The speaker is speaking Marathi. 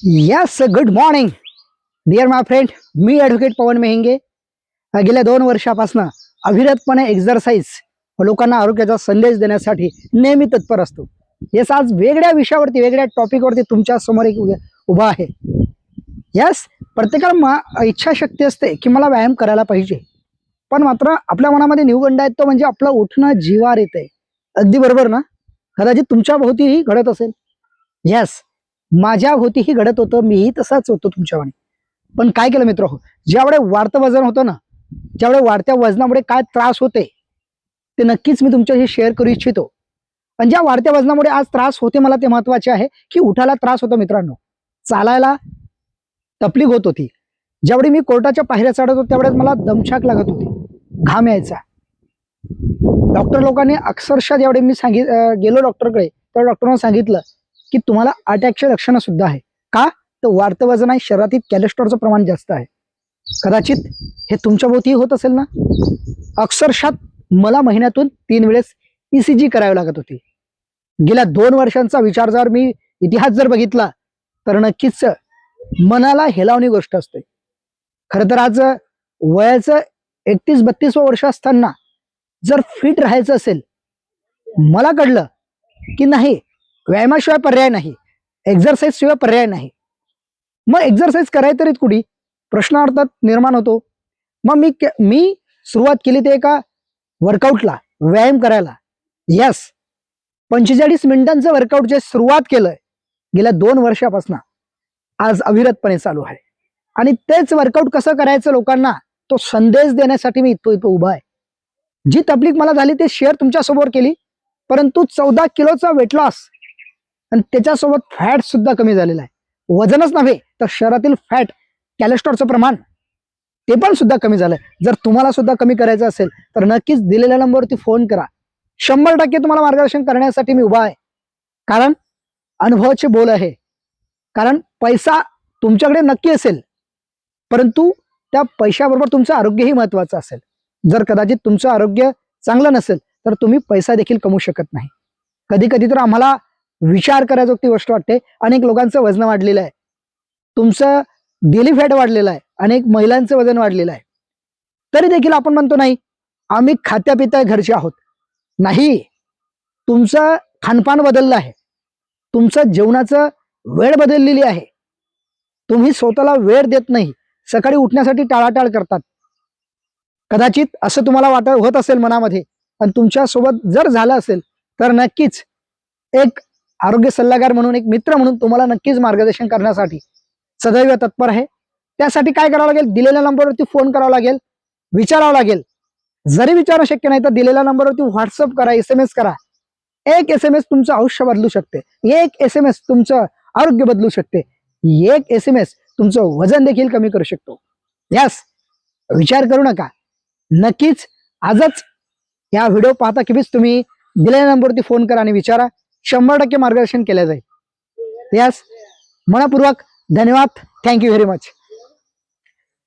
यस, गुड मॉर्निंग डिअर माय फ्रेंड. मी ॲडव्होकेट पवन मेहिंगे गेल्या 2 वर्षापासून अविरतपणे एक्झरसाइज लोकांना आरोग्याचा संदेश देण्यासाठी नेहमी तत्पर असतो. येस, आज वेगळ्या विषयावरती वेगळ्या टॉपिकवरती तुमच्या समोर एक उभा आहे. यस, प्रत्येकाला इच्छाशक्ती असते की मला व्यायाम करायला पाहिजे, पण मात्र आपल्या मनामध्ये न्यूगंडा येतो म्हणजे आपलं उठणं जीवार येते. अगदी बरोबर ना? कदाचित तुमच्या भोवतीही घडत असेल. यस, माझ्या भोवतीही घडत होतं, मीही तसाच होतो तुमच्यावानी. पण काय केलं मित्र हो, ज्यावेळे वाढतं वजन होतं ना, ज्यावेळे वाढत्या वजनामुळे काय त्रास होते ते नक्कीच मी तुमच्याशी शेअर करू इच्छितो. पण ज्या वाढत्या वजनामुळे आज त्रास होते मला ते महत्वाचे आहे की उठायला त्रास होतो मित्रांनो, चालायला तकलीफ होत होती. ज्यावेळी मी कोर्टाच्या पायऱ्या चढत होतो त्यावेळेस मला दमछाक लागत होती, घाम यायचा. डॉक्टर लोकांनी अक्षरशः ज्यावेळी मी गेलो डॉक्टरकडे, तर डॉक्टरांनी सांगितलं की तुम्हाला अटॅकचे लक्षणं सुद्धा आहे. का? तर वाढतं वजन आहे, शरीरातील कोलेस्ट्रॉलचं प्रमाण जास्त आहे. कदाचित हे तुमच्या भोवती होत असेल ना. अक्षरशः मला महिन्यातून 3 वेळेस ECG करावी लागत होती. गेल्या 2 वर्षांचा विचार जर मी इतिहास जर बघितला तर नक्कीच मनाला हेलावणी गोष्ट असते. खरं तर आज वयाचं 31-32 वर्ष असताना जर फिट राहायचं असेल, मला कळलं की नाही, व्यायामाशिवाय पर्याय नाही, एक्झरसाइज शिवाय पर्याय नाही. मग एक्झरसाइज करायचं तरी कुठे प्रश्न अर्थात निर्माण होतो. मग मी सुरुवात केली ते एका वर्कआउटला, व्यायाम करायला. यस, 45 मिनिटांचं वर्कआउट जे सुरुवात केलंय गेल्या 2 वर्षापासून आज अविरतपणे चालू आहे. आणि तेच वर्कआउट कसं करायचं लोकांना तो संदेश देण्यासाठी मी इथं उभा आहे. जी तकलीफ मला झाली ते शेअर तुमच्यासमोर केली, परंतु 14 किलोचा वेट लॉस आणि त्याच्यासोबत फॅट सुद्धा कमी झालेला आहे. वजनच नव्हे तर शरीरातील फॅट, कोलेस्ट्रॉलचं प्रमाण ते पण सुद्धा कमी झालंय. जर तुम्हाला सुद्धा कमी करायचं असेल तर नक्कीच दिलेल्या नंबरवरती फोन करा. 100% तुम्हाला मार्गदर्शन करण्यासाठी मी उभा आहे. कारण अनुभवाचे बोल आहे. कारण पैसा तुमच्याकडे नक्की असेल, परंतु त्या पैशाबरोबर तुमचं आरोग्यही महत्वाचं असेल. जर कदाचित तुमचं आरोग्य चांगलं नसेल तर तुम्ही पैसा देखील कमवू शकत नाही. कधी कधी तर आम्हाला विचार करायचं ती गोष्ट वाटते. अनेक लोकांचं वजन वाढलेलं आहे, तुमचं डेली फॅट वाढलेलं आहे, अनेक महिलांचं वजन वाढलेलं आहे, तरी देखील आपण म्हणतो नाही आम्ही खात्या पित्या घरचे आहोत. नाही, तुमचं खानपान बदललं आहे, तुमचं जेवणाचं वेळ बदललेली आहे. तुम्ही स्वतःला वेळ देत नाही, सकाळी उठण्यासाठी टाळाटाळ करतात. कदाचित असं तुम्हाला होत असेल मनामध्ये, आणि तुमच्या सोबत जर झालं असेल तर नक्कीच एक आरोग्य सल्लागार म्हणून, एक मित्र म्हणून तुम्हाला नक्कीच मार्गदर्शन करण्यासाठी सदैव तत्पर आहे. त्यासाठी काय करावं लागेल, दिलेल्या नंबरवरती फोन करावा लागेल, विचारावं लागेल. जरी विचारणं शक्य नाही तर दिलेल्या नंबरवरती व्हॉट्सअप करा, SMS करा. एक SMS तुमचं आयुष्य बदलू शकते, एक SMS तुमचं आरोग्य बदलू शकते, एक SMS तुमचं वजन देखील कमी करू शकतो. यस, विचार करू नका, नक्कीच आजच या व्हिडिओ पाहता कीच तुम्ही दिलेल्या नंबरवरती फोन करा आणि विचारा. 100% मार्गदर्शन केलं जाईल. यस, मनपूर्वक धन्यवाद. Thank you very much.